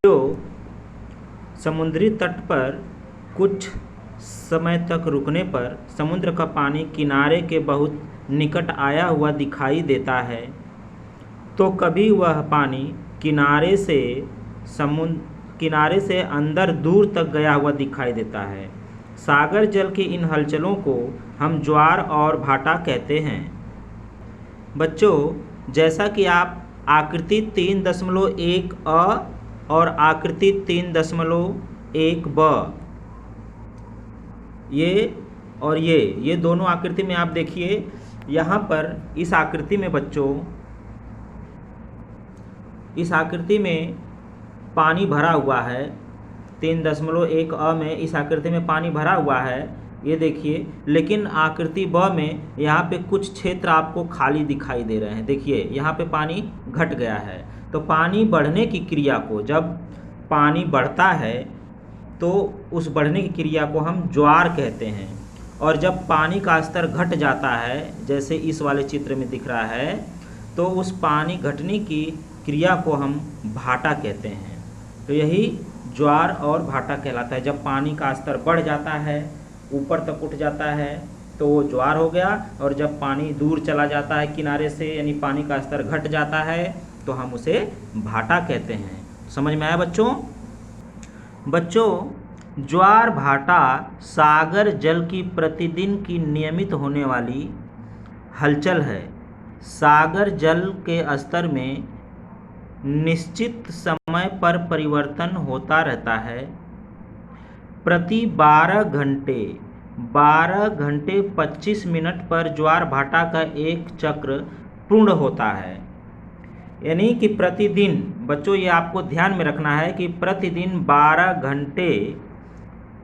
जो समुद्री तट पर कुछ समय तक रुकने पर समुद्र का पानी किनारे के बहुत निकट आया हुआ दिखाई देता है, तो कभी वह पानी किनारे से अंदर दूर तक गया हुआ दिखाई देता है। सागर जल की इन हलचलों को हम ज्वार और भाटा कहते हैं। बच्चों, जैसा कि आप आकृति 3.1 अ और आकृति 3.1 ब ये दोनों आकृति में आप देखिए, यहाँ पर इस आकृति में बच्चों, इस आकृति में पानी भरा हुआ है। 3.1 अ में इस आकृति में पानी भरा हुआ है, ये देखिए। लेकिन आकृति ब में यहाँ पे कुछ क्षेत्र आपको खाली दिखाई दे रहे हैं। देखिए यहाँ पे पानी घट गया है। तो पानी बढ़ने की क्रिया को, जब पानी बढ़ता है तो उस बढ़ने की क्रिया को हम ज्वार कहते हैं, और जब पानी का स्तर घट जाता है, जैसे इस वाले चित्र में दिख रहा है, तो उस पानी घटने की क्रिया को हम भाटा कहते हैं। तो यही ज्वार और भाटा कहलाता है। जब पानी का स्तर बढ़ जाता है, ऊपर तक उठ जाता है, तो वो ज्वार हो गया, और जब पानी दूर चला जाता है किनारे से, यानी पानी का स्तर घट जाता है, तो हम उसे भाटा कहते हैं। समझ में आया बच्चों? बच्चों, ज्वार भाटा सागर जल की प्रतिदिन की नियमित होने वाली हलचल है। सागर जल के स्तर में निश्चित समय पर परिवर्तन होता रहता है। प्रति 12 घंटे 25 मिनट पर ज्वार भाटा का एक चक्र पूर्ण होता है। यानी कि प्रतिदिन, बच्चों ये आपको ध्यान में रखना है कि प्रतिदिन 12 घंटे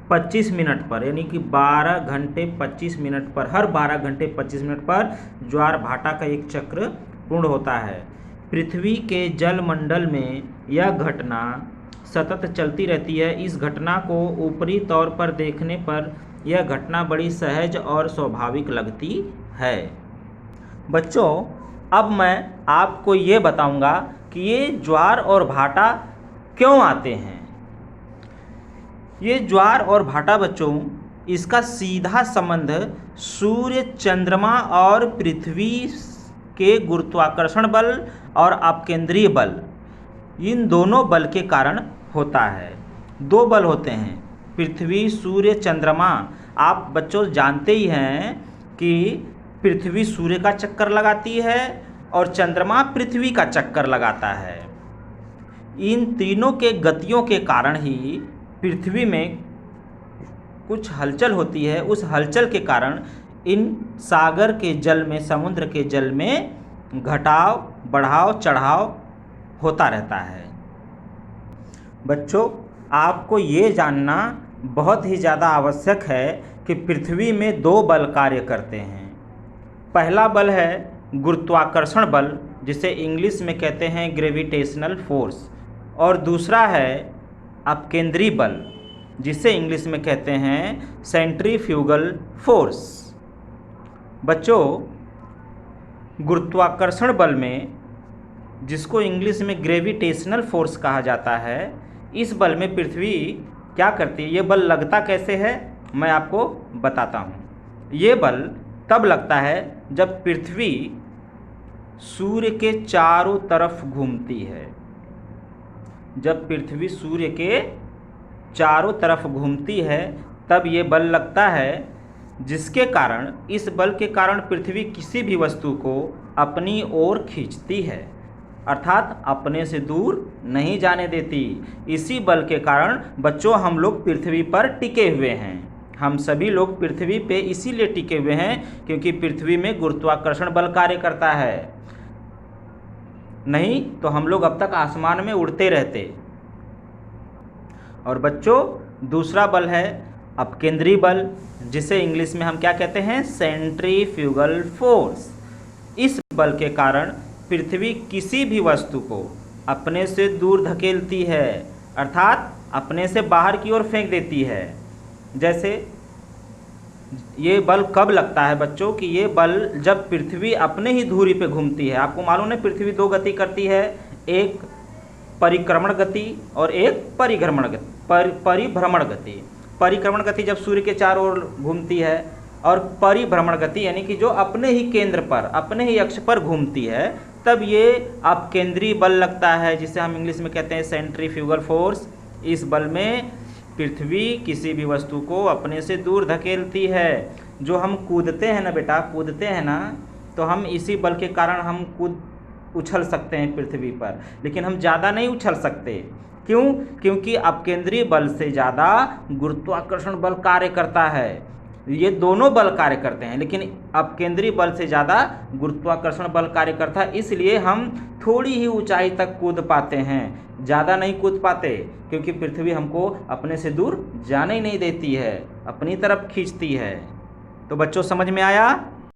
25 मिनट पर, यानी कि 12 घंटे 25 मिनट पर, हर 12 घंटे 25 मिनट पर ज्वार भाटा का एक चक्र पूर्ण होता है। पृथ्वी के जलमंडल में यह घटना सतत चलती रहती है। इस घटना को ऊपरी तौर पर देखने पर यह घटना बड़ी सहज और स्वाभाविक लगती है। बच्चों, अब मैं आपको ये बताऊंगा कि ये ज्वार और भाटा क्यों आते हैं। ये ज्वार और भाटा बच्चों, इसका सीधा संबंध सूर्य, चंद्रमा और पृथ्वी के गुरुत्वाकर्षण बल और अपकेंद्रीय बल, इन दोनों बल के कारण होता है। दो बल होते हैं, पृथ्वी, सूर्य, चंद्रमा। आप बच्चों जानते ही हैं कि पृथ्वी सूर्य का चक्कर लगाती है और चंद्रमा पृथ्वी का चक्कर लगाता है। इन तीनों के गतियों के कारण ही पृथ्वी में कुछ हलचल होती है। उस हलचल के कारण इन सागर के जल में, समुद्र के जल में घटाव, बढ़ाव, चढ़ाव होता रहता है। बच्चों, आपको ये जानना बहुत ही ज़्यादा आवश्यक है कि पृथ्वी में दो बल कार्य करते हैं। पहला बल है गुरुत्वाकर्षण बल, जिसे इंग्लिश में कहते हैं ग्रेविटेशनल फोर्स, और दूसरा है अपकेंद्री बल, जिसे इंग्लिश में कहते हैं सेंट्रीफ्यूगल फोर्स। बच्चों, गुरुत्वाकर्षण बल में, जिसको इंग्लिश में ग्रेविटेशनल फोर्स कहा जाता है, इस बल में पृथ्वी क्या करती है, ये बल लगता कैसे है, मैं आपको बताता हूँ। ये बल तब लगता है जब पृथ्वी सूर्य के चारों तरफ घूमती है। जब पृथ्वी सूर्य के चारों तरफ घूमती है तब ये बल लगता है, जिसके कारण, इस बल के कारण पृथ्वी किसी भी वस्तु को अपनी ओर खींचती है, अर्थात अपने से दूर नहीं जाने देती। इसी बल के कारण बच्चों हम लोग पृथ्वी पर टिके हुए हैं। हम सभी लोग पृथ्वी पे इसीलिए टिके हुए हैं क्योंकि पृथ्वी में गुरुत्वाकर्षण बल कार्य करता है। नहीं तो हम लोग अब तक आसमान में उड़ते रहते। और बच्चों, दूसरा बल है अपकेंद्री बल, जिसे इंग्लिश में हम क्या कहते हैं, सेंट्रीफ्यूगल फोर्स। इस बल के कारण पृथ्वी किसी भी वस्तु को अपने से दूर धकेलती है, अर्थात अपने से बाहर की ओर फेंक देती है। जैसे ये बल कब लगता है बच्चों, कि ये बल जब पृथ्वी अपने ही धुरी पे घूमती है। आपको मालूम है पृथ्वी दो गति करती है, एक परिक्रमण गति और एक परिभ्रमण गति। परिक्रमण गति जब सूर्य के चारों ओर घूमती है, और परिभ्रमण गति यानी कि जो अपने ही केंद्र पर, अपने ही अक्ष पर घूमती है, तब ये अपकेंद्री बल लगता है, जिसे हम इंग्लिश में कहते हैं सेंट्रीफ्यूगल फोर्स। इस बल में पृथ्वी किसी भी वस्तु को अपने से दूर धकेलती है। जो हम कूदते हैं ना बेटा, कूदते हैं ना, तो हम इसी बल के कारण हम उछल सकते हैं पृथ्वी पर, लेकिन हम ज़्यादा नहीं उछल सकते। क्यों? क्योंकि अपकेंद्रीय बल से ज़्यादा गुरुत्वाकर्षण बल कार्य करता है। ये दोनों बल कार्य करते हैं, लेकिन अपकेंद्रीय बल से ज़्यादा गुरुत्वाकर्षण बल कार्य करता है, इसलिए हम थोड़ी ही ऊंचाई तक कूद पाते हैं, ज़्यादा नहीं कूद पाते, क्योंकि पृथ्वी हमको अपने से दूर जाने ही नहीं देती है, अपनी तरफ खींचती है। तो बच्चों समझ में आया?